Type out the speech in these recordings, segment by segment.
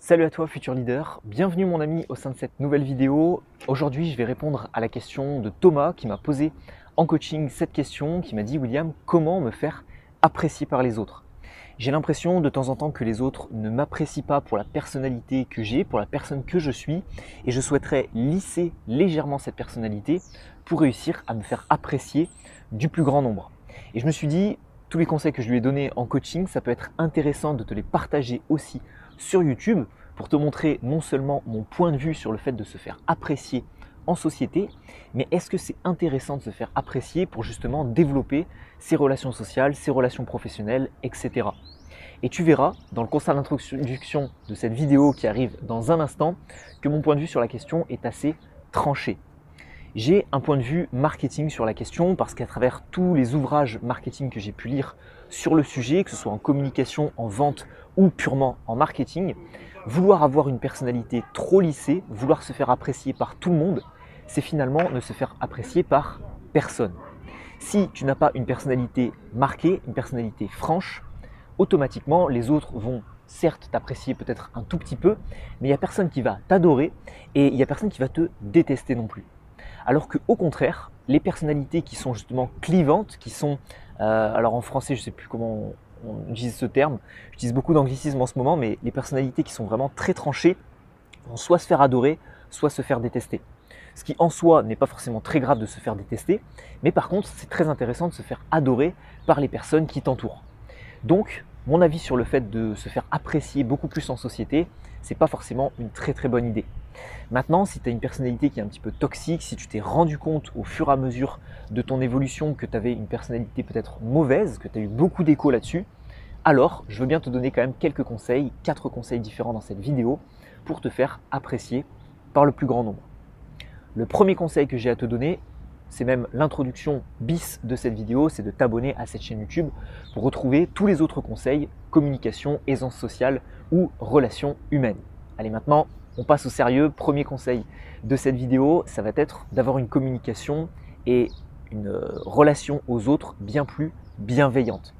Salut à toi futur leader, bienvenue mon ami au sein de cette nouvelle vidéo. Aujourd'hui je vais répondre à la question de Thomas qui m'a posé en coaching cette question, qui m'a dit William, comment me faire apprécier par les autres? J'ai l'impression de temps en temps que les autres ne m'apprécient pas pour la personnalité que j'ai, pour la personne que je suis, et je souhaiterais lisser légèrement cette personnalité pour réussir à me faire apprécier du plus grand nombre. Et je me suis dit, tous les conseils que je lui ai donnés en coaching, ça peut être intéressant de te les partager aussi sur YouTube pour te montrer non seulement mon point de vue sur le fait de se faire apprécier en société, mais est-ce que c'est intéressant de se faire apprécier pour justement développer ses relations sociales, ses relations professionnelles, etc. Et tu verras dans le constat d'introduction de cette vidéo qui arrive dans un instant que mon point de vue sur la question est assez tranché. J'ai un point de vue marketing sur la question parce qu'à travers tous les ouvrages marketing que j'ai pu lire sur le sujet, que ce soit en communication, en vente ou purement en marketing, vouloir avoir une personnalité trop lissée, vouloir se faire apprécier par tout le monde, c'est finalement ne se faire apprécier par personne. Si tu n'as pas une personnalité marquée, une personnalité franche, automatiquement les autres vont certes t'apprécier peut-être un tout petit peu, mais il n'y a personne qui va t'adorer et il n'y a personne qui va te détester non plus. Alors qu'au contraire, les personnalités qui sont justement clivantes, qui sont, alors en français je ne sais plus comment on utilise ce terme, j'utilise beaucoup d'anglicisme en ce moment, mais les personnalités qui sont vraiment très tranchées vont soit se faire adorer, soit se faire détester. Ce qui en soi n'est pas forcément très grave de se faire détester, mais par contre c'est très intéressant de se faire adorer par les personnes qui t'entourent. Donc mon avis sur le fait de se faire apprécier beaucoup plus en société, c'est pas forcément une très bonne idée. Maintenant, si tu as une personnalité qui est un petit peu toxique, si tu t'es rendu compte au fur et à mesure de ton évolution que tu avais une personnalité peut-être mauvaise, que tu as eu beaucoup d'écho là-dessus, alors je veux bien te donner quand même quelques conseils, 4 conseils différents dans cette vidéo pour te faire apprécier par le plus grand nombre. Le premier conseil que j'ai à te donner, c'est même l'introduction bis de cette vidéo, c'est de t'abonner à cette chaîne YouTube pour retrouver tous les autres conseils, communication, aisance sociale ou relations humaines. Allez maintenant, on passe au sérieux. Premier conseil de cette vidéo, ça va être d'avoir une communication et une relation aux autres bien plus bienveillante.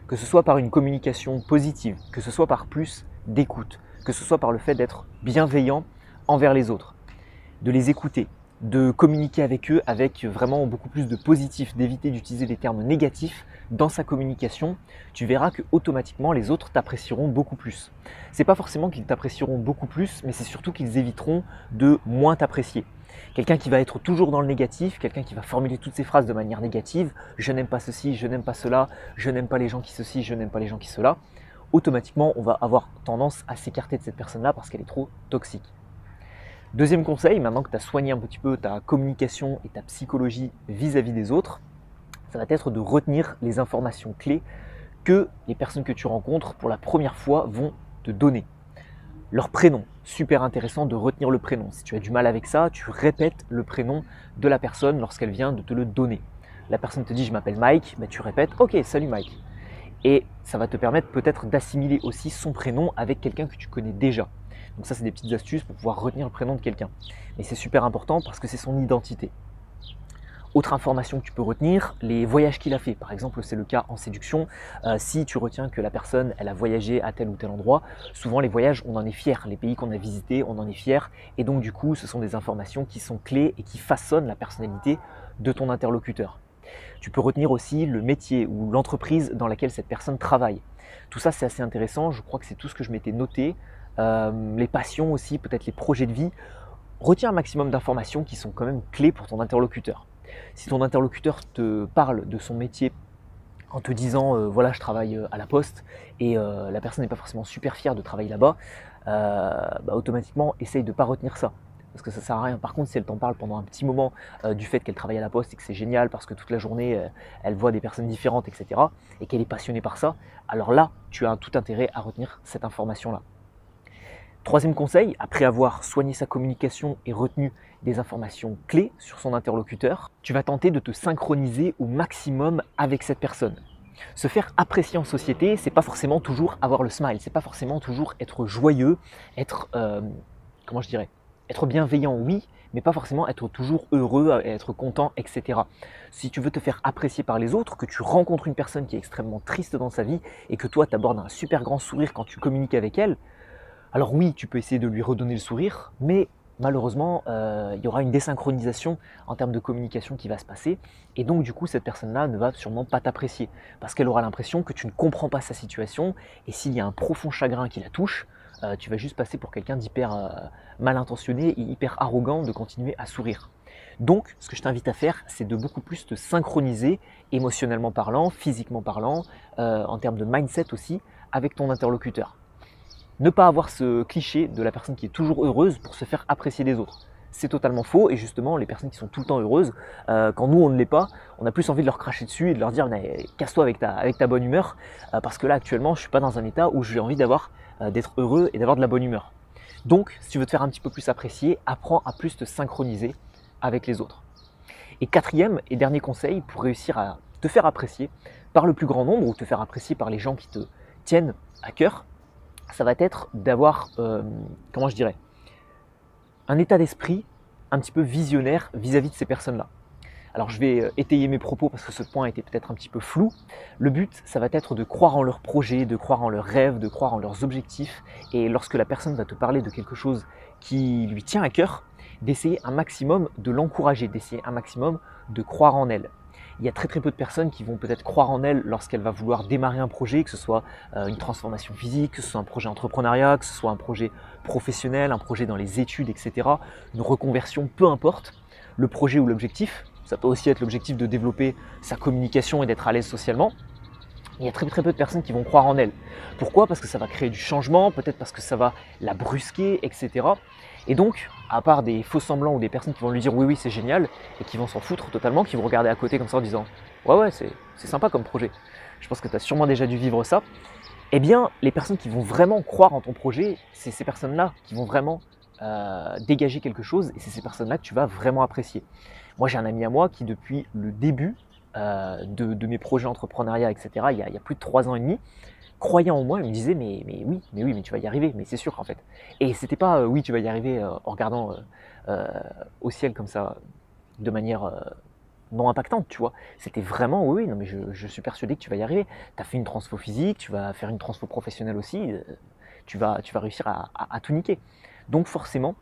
Que ce soit par une communication positive, que ce soit par plus d'écoute, que ce soit par le fait d'être bienveillant envers les autres, de les écouter, de communiquer avec eux avec vraiment beaucoup plus de positif, d'éviter d'utiliser des termes négatifs dans sa communication, tu verras que automatiquement les autres t'apprécieront beaucoup plus. C'est pas forcément qu'ils t'apprécieront beaucoup plus, mais c'est surtout qu'ils éviteront de moins t'apprécier. Quelqu'un qui va être toujours dans le négatif, quelqu'un qui va formuler toutes ses phrases de manière négative, je n'aime pas ceci, je n'aime pas cela, je n'aime pas les gens qui ceci, je n'aime pas les gens qui cela, automatiquement on va avoir tendance à s'écarter de cette personne-là parce qu'elle est trop toxique. Deuxième conseil, maintenant que tu as soigné un petit peu ta communication et ta psychologie vis-à-vis des autres, ça va être de retenir les informations clés que les personnes que tu rencontres pour la première fois vont te donner. Leur prénom, super intéressant de retenir le prénom. Si tu as du mal avec ça, tu répètes le prénom de la personne lorsqu'elle vient de te le donner. La personne te dit je m'appelle Mike, bah tu répètes ok salut Mike. Et ça va te permettre peut-être d'assimiler aussi son prénom avec quelqu'un que tu connais déjà. Donc ça, c'est des petites astuces pour pouvoir retenir le prénom de quelqu'un. Mais c'est super important parce que c'est son identité. Autre information que tu peux retenir, les voyages qu'il a fait. Par exemple, c'est le cas en séduction. Si tu retiens que la personne, elle a voyagé à tel ou tel endroit, souvent les voyages, on en est fier. Les pays qu'on a visités, on en est fier. Et donc du coup, ce sont des informations qui sont clés et qui façonnent la personnalité de ton interlocuteur. Tu peux retenir aussi le métier ou l'entreprise dans laquelle cette personne travaille. Tout ça, c'est assez intéressant. Je crois que c'est tout ce que je m'étais noté. Les passions aussi, peut-être les projets de vie. Retiens un maximum d'informations qui sont quand même clés pour ton interlocuteur. Si ton interlocuteur te parle de son métier en te disant voilà, je travaille à la poste et la personne n'est pas forcément super fière de travailler là-bas, automatiquement, essaye de ne pas retenir ça. Parce que ça ne sert à rien. Par contre, si elle t'en parle pendant un petit moment du fait qu'elle travaille à la poste et que c'est génial parce que toute la journée, elle voit des personnes différentes, etc. et qu'elle est passionnée par ça, alors là, tu as tout intérêt à retenir cette information-là. Troisième conseil, après avoir soigné sa communication et retenu des informations clés sur son interlocuteur, tu vas tenter de te synchroniser au maximum avec cette personne. Se faire apprécier en société, c'est pas forcément toujours avoir le smile, c'est pas forcément toujours être joyeux, être, être bienveillant, oui, mais pas forcément être toujours heureux, être content, etc. Si tu veux te faire apprécier par les autres, que tu rencontres une personne qui est extrêmement triste dans sa vie et que toi, tu abordes un super grand sourire quand tu communiques avec elle, Alors oui, tu peux essayer de lui redonner le sourire, mais malheureusement, il y aura une désynchronisation en termes de communication qui va se passer. Et donc du coup, cette personne-là ne va sûrement pas t'apprécier, parce qu'elle aura l'impression que tu ne comprends pas sa situation, et s'il y a un profond chagrin qui la touche, tu vas juste passer pour quelqu'un d'hyper mal intentionné et hyper arrogant de continuer à sourire. Donc, ce que je t'invite à faire, c'est de beaucoup plus te synchroniser, émotionnellement parlant, physiquement parlant, en termes de mindset aussi, avec ton interlocuteur. Ne pas avoir ce cliché de la personne qui est toujours heureuse pour se faire apprécier des autres. C'est totalement faux, et justement les personnes qui sont tout le temps heureuses, quand nous on ne l'est pas, on a plus envie de leur cracher dessus et de leur dire casse-toi avec ta bonne humeur, parce que là actuellement je ne suis pas dans un état où j'ai envie d'être heureux et d'avoir de la bonne humeur. Donc si tu veux te faire un petit peu plus apprécier, apprends à plus te synchroniser avec les autres. Et quatrième et dernier conseil pour réussir à te faire apprécier par le plus grand nombre, ou te faire apprécier par les gens qui te tiennent à cœur, ça va être d'avoir, comment je dirais, un état d'esprit un petit peu visionnaire vis-à-vis de ces personnes-là. Alors je vais étayer mes propos parce que ce point était peut-être un petit peu flou. Le but, ça va être de croire en leurs projets, de croire en leurs rêves, de croire en leurs objectifs. Et lorsque la personne va te parler de quelque chose qui lui tient à cœur, d'essayer un maximum de l'encourager, d'essayer un maximum de croire en elle. Il y a très très peu de personnes qui vont peut-être croire en elle lorsqu'elle va vouloir démarrer un projet, que ce soit une transformation physique, que ce soit un projet entrepreneuriat, que ce soit un projet professionnel, un projet dans les études, etc. Une reconversion, peu importe. Le projet ou l'objectif, ça peut aussi être l'objectif de développer sa communication et d'être à l'aise socialement. Il y a très très peu de personnes qui vont croire en elle. Pourquoi? Parce que ça va créer du changement, peut-être parce que ça va la brusquer, etc. Et donc, à part des faux semblants ou des personnes qui vont lui dire oui oui c'est génial et qui vont s'en foutre totalement, qui vont regarder à côté comme ça en disant ouais ouais c'est sympa comme projet, je pense que tu as sûrement déjà dû vivre ça, eh bien les personnes qui vont vraiment croire en ton projet, c'est ces personnes-là qui vont vraiment dégager quelque chose, et c'est ces personnes-là que tu vas vraiment apprécier. Moi j'ai un ami à moi qui depuis le début de mes projets entrepreneuriat, etc., il y a plus de 3 ans et demi, croyant en moi, il me disait mais oui, mais tu vas y arriver, mais c'est sûr en fait. Et c'était pas oui, tu vas y arriver en regardant euh, au ciel comme ça, de manière non impactante, tu vois. C'était vraiment oui, oui, non mais je suis persuadé que tu vas y arriver. Tu as fait une transfo physique, tu vas faire une transfo professionnelle aussi, tu vas réussir à tout niquer. Donc forcément,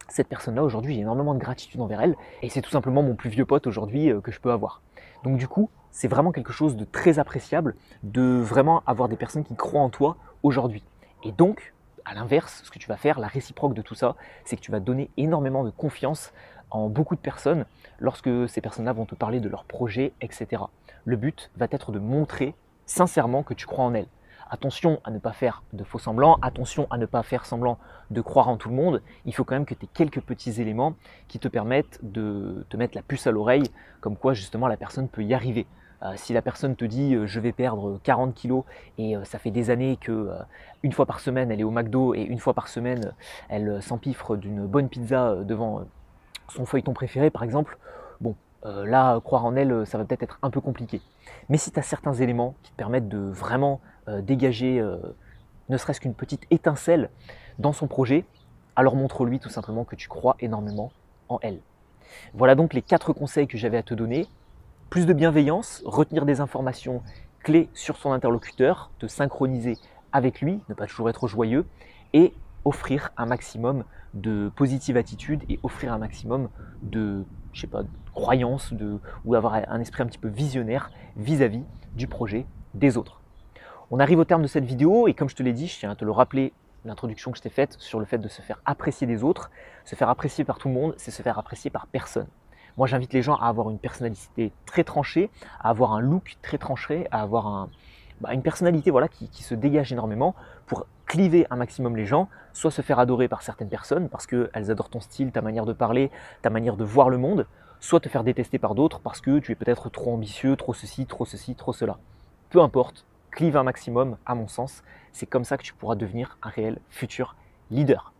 cette personne-là aujourd'hui, j'ai énormément de gratitude envers elle, et c'est tout simplement mon plus vieux pote aujourd'hui que je peux avoir. Donc du coup, c'est vraiment quelque chose de très appréciable de vraiment avoir des personnes qui croient en toi aujourd'hui. Et donc, à l'inverse, ce que tu vas faire, la réciproque de tout ça, c'est que tu vas donner énormément de confiance en beaucoup de personnes lorsque ces personnes-là vont te parler de leurs projets, etc. Le but va être de montrer sincèrement que tu crois en elles. Attention à ne pas faire de faux semblants, attention à ne pas faire semblant de croire en tout le monde. Il faut quand même que tu aies quelques petits éléments qui te permettent de te mettre la puce à l'oreille, comme quoi justement la personne peut y arriver. Si la personne te dit je vais perdre 40 kilos et ça fait des années que une fois par semaine elle est au McDo et une fois par semaine elle s'empiffre d'une bonne pizza devant son feuilleton préféré par exemple, bon, là, croire en elle, ça va peut-être être un peu compliqué. Mais si tu as certains éléments qui te permettent de vraiment dégager ne serait-ce qu'une petite étincelle dans son projet, alors montre-lui tout simplement que tu crois énormément en elle. Voilà donc les 4 conseils que j'avais à te donner. Plus de bienveillance, retenir des informations clés sur son interlocuteur, te synchroniser avec lui, ne pas toujours être joyeux, et offrir un maximum de positive attitude et offrir un maximum de, je sais pas, de croyance ou avoir un esprit un petit peu visionnaire vis-à-vis du projet des autres. On arrive au terme de cette vidéo et comme je te l'ai dit, je tiens à te le rappeler, l'introduction que je t'ai faite sur le fait de se faire apprécier des autres. Se faire apprécier par tout le monde, c'est se faire apprécier par personne. Moi, j'invite les gens à avoir une personnalité très tranchée, à avoir un look très tranché, à avoir une personnalité voilà, qui se dégage énormément pour cliver un maximum les gens, soit se faire adorer par certaines personnes parce qu'elles adorent ton style, ta manière de parler, ta manière de voir le monde, soit te faire détester par d'autres parce que tu es peut-être trop ambitieux, trop ceci, trop cela. Peu importe, clive un maximum, à mon sens, c'est comme ça que tu pourras devenir un réel futur leader.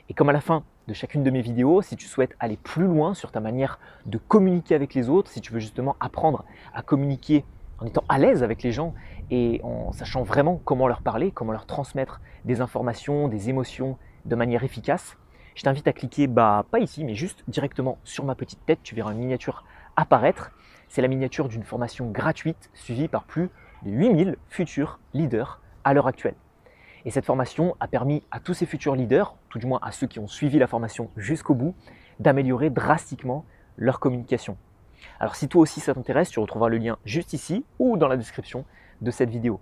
Et comme à la fin de chacune de mes vidéos, si tu souhaites aller plus loin sur ta manière de communiquer avec les autres, si tu veux justement apprendre à communiquer en étant à l'aise avec les gens et en sachant vraiment comment leur parler, comment leur transmettre des informations, des émotions de manière efficace, je t'invite à cliquer, pas ici, mais juste directement sur ma petite tête, tu verras une miniature apparaître. C'est la miniature d'une formation gratuite suivie par plus de 8000 futurs leaders à l'heure actuelle. Et cette formation a permis à tous ces futurs leaders, tout du moins à ceux qui ont suivi la formation jusqu'au bout, d'améliorer drastiquement leur communication. Alors si toi aussi ça t'intéresse, tu retrouveras le lien juste ici ou dans la description de cette vidéo.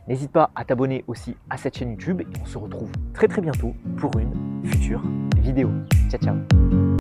N'hésite pas à t'abonner aussi à cette chaîne YouTube et on se retrouve très bientôt pour une future vidéo. Ciao ciao.